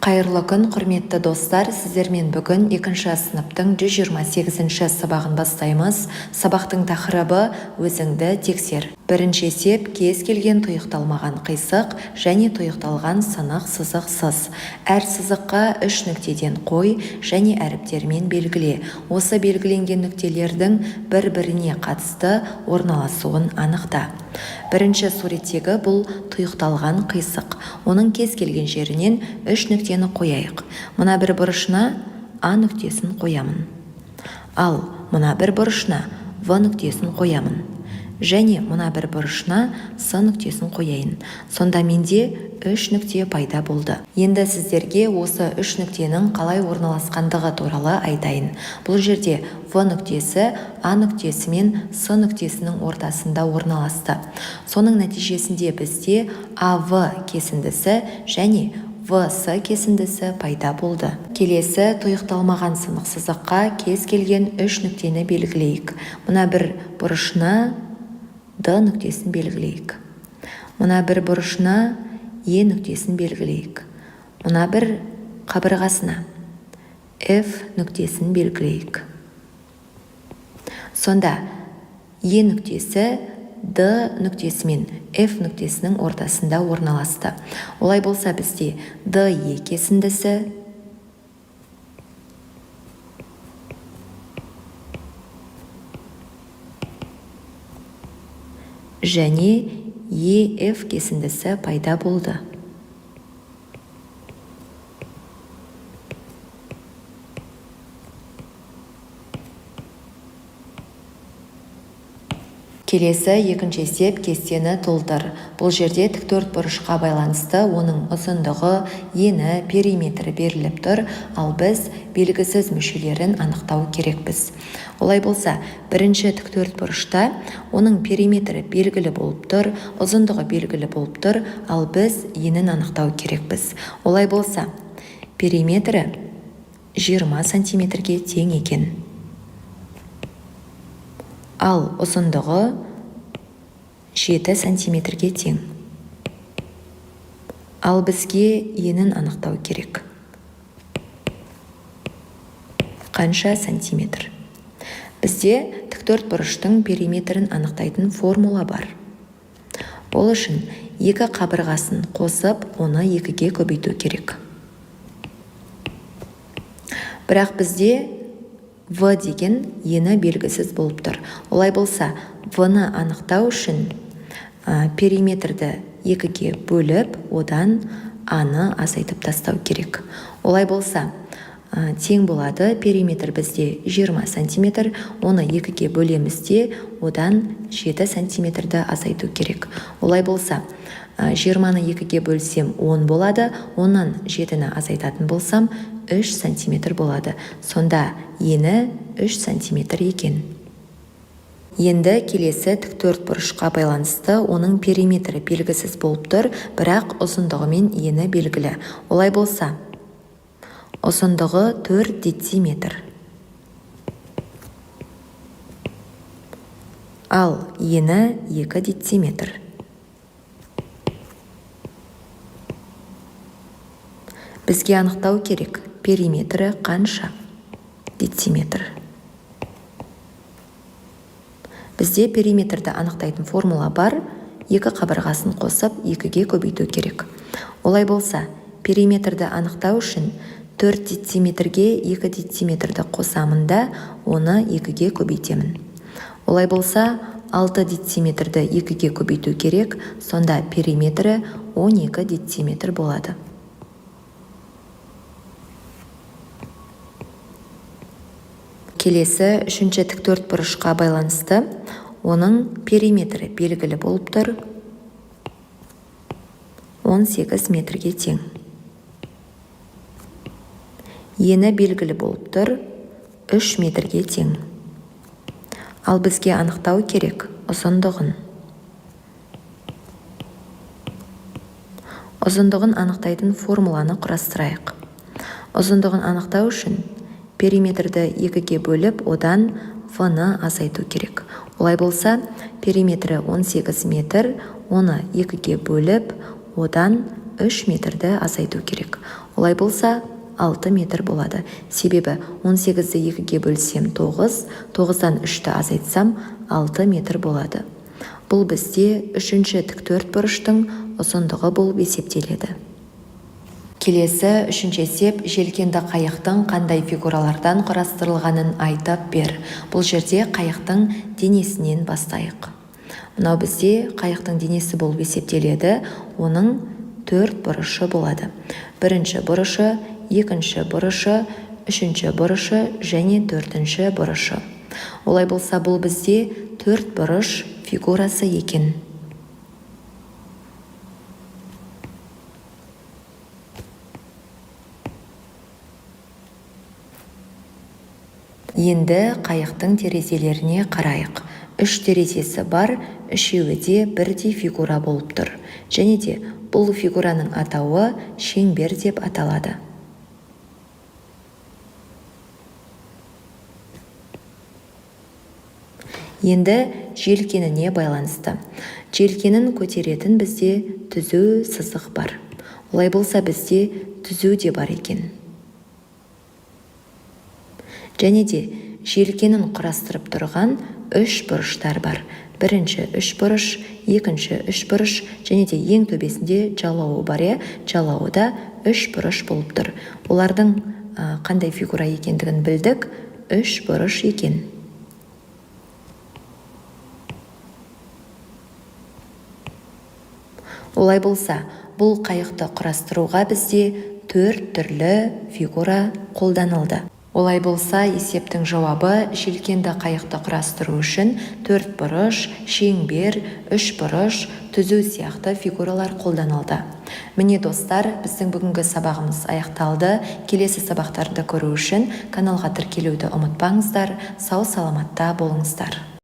Қайырлы күн, құрметті достар. Сіздермен бүгін 2-ші сыныптың 128-ші сабағын бастаймыз. Сабақтың тақырыбы өзіңді тексер. Бірінші есеп кез келген тұйықталмаған қисық және тұйықталған сынық сызықсыз. Әр сызыққа 3 нүктеден қой және әріптермен белгіле. Осы белгіленген нүктелердің бір-біріне қатысты орналасуын анықта. Бірінші суреттегі бұл тұйықталған қисық. Оның кез келген жерінен 3 нүктені қояйық. Мына бір бұрышына А нүктесін қоямын. Ал мына бір бұрышына В нүктесін қоямын. Және мына бір бұрышына С нүктесін қояйын. Сонда менде 3 нүкте пайда болды. Енді сіздерге осы 3 нүктенің қалай орналасқандығы туралы айтайын. Бұл жерде В нүктесі А нүктесі мен С нүктесінің ортасында орналасты. Соның нәтижесінде бізде АВ кесіндісі және ВС кесіндісі пайда болды. Келесі тұйықталмаған сынық сызыққа кез келген 3 нүктені белгілейік. Мына бір бұрышына Д нүктесін белгілейік. Мына бір бұрышына Е нүктесін белгілейік. Мына бір қабырғасына F нүктесін белгілейік. Сонда Е нүктесі Д нүктесі мен F нүктесінің ортасында орналасты. Олай болса бізде DE кесіндісі және EF кесіндісі пайда болды. Келесі екінші есеп кестені толтыр. Бұл жерде тіктөртбұрышқа байланысты оның ұзындығы, ені, периметрі беріліп тұр, ал біз белгісіз мүшелерін анықтау керекпіз. Олай болса, бірінші тіктөртбұрышта оның периметрі белгілі болып тұр, ұзындығы белгілі болып тұр, ал біз енін анықтау керекпіз. Олай болса, периметрі 20 сантиметрге тең екен. Ал ұзындығы 7 сантиметрге тең. Ал бізге енін анықтау керек. Қанша сантиметр? Бізде тіктөртбұрыштың периметрін анықтайтын формула бар. Ол үшін екі қабырғасын қосып, оны 2-ге көбейту керек. Бірақ бізде В деген ені белгісіз болып тұр. Олай болса, В-ны анықтау үшін периметрді 2-ге бөліп, одан А-ны азайтып тастау керек. Олай болса, тең болады, периметр бізде 20 сантиметр, оны 2-ге бөлемізде, одан 7 сантиметрді азайту керек. Олай болса, 20-ны 2-ге бөлсем 10 болады, оннан 7-ні азайтатын болсам 3 сантиметр болады. Сонда ені 3 сантиметр екен. Енді келесі тіктөртбұрышқа байланысты оның периметрі белгісіз болып тұр, бірақ ұзындығы мен ені белгілі. Олай болса, ұзындығы 4 дециметр. Ал ені 2 дециметр. Бізге анықтау керек, периметрі қанша дециметр. Бізде периметрді анықтайтын формула бар, екі қабырғасын қосып 2-ге көбейту керек. Олай болса, периметрді анықтау үшін 4 дециметрге 2 дециметрді қосамын да, оны 2-ге көбейтемін. Олай болса, 6 дециметрді 2-ге көбейту керек, сонда периметрі 12 дециметр болады. Келесі үшінші тіктөртбұрышқа байланысты оның периметрі белгілі болып тұр, 18 метрге тең. Ені белгілі болып тұр, 3 метрге тең. Ал бізге анықтау керек ұзындығын. Ұзындығын анықтайтын формуланы құрастырайық. Ұзындығын анықтау үшін периметрді 2-ге бөліп, одан В-ны азайту керек. Олай болса, периметрі 18 метр, оны 2-ге бөліп, одан 3 метрді азайту керек. Олай болса 6 метр болады. Себебі 18-ді 2-ге бөлсем 9, 9-дан 3-ті азайтсам 6 метр болады. Бұл бізде үшінші тіктөртбұрыштың ұзындығы болып есептеледі. Келесі үшінші есеп, желкенді қайықтың қандай фигуралардан құрастырылғанын айтып бер. Бұл жерде қайықтың денесінен бастайық. Мынау бізде қайықтың денесі болып есептеледі, оның 4 бұрышы болады. Бірінші бұрышы, екінші бұрышы, үшінші бұрышы және 4-ші бұрышы. Олай болса, бұл бізде 4 бұрыш фигурасы екен. Енді қайықтың терезелеріне қарайық. 3 терезесі бар, үшеуі де бірдей фигура болып тұр. Және де бұл фигураның атауы шеңбер деп аталады. Енді желкеніне байланысты. Желкенін көтеретін бізде түзу сызық бар. Олай болса, бізде түзу де бар екен. Және де желкенін құрастырып тұрған 3 бұрыштар бар. Бірінші 3 бұрыш, екінші 3 бұрыш, және де ең төбесінде жалауы бар. Жалауы да 3 бұрыш болып тұр. Олардың қандай фигура екендігін білдік, 3 бұрыш екен. Олай болса, бұл қайықты құрастыруға бізде 4 түрлі фигура қолданылды. Олай болса, есептің жауабы желкенді қайықты құрастыру үшін 4 бұрыш, шеңбер, 3 бұрыш, түзу сияқты фигуралар қолданылды. Міне достар, біздің бүгінгі сабағымыз аяқталды. Келесі сабақтарды көру үшін каналға тіркелуді ұмытпаңыздар. Сау саламатта болыңыздар.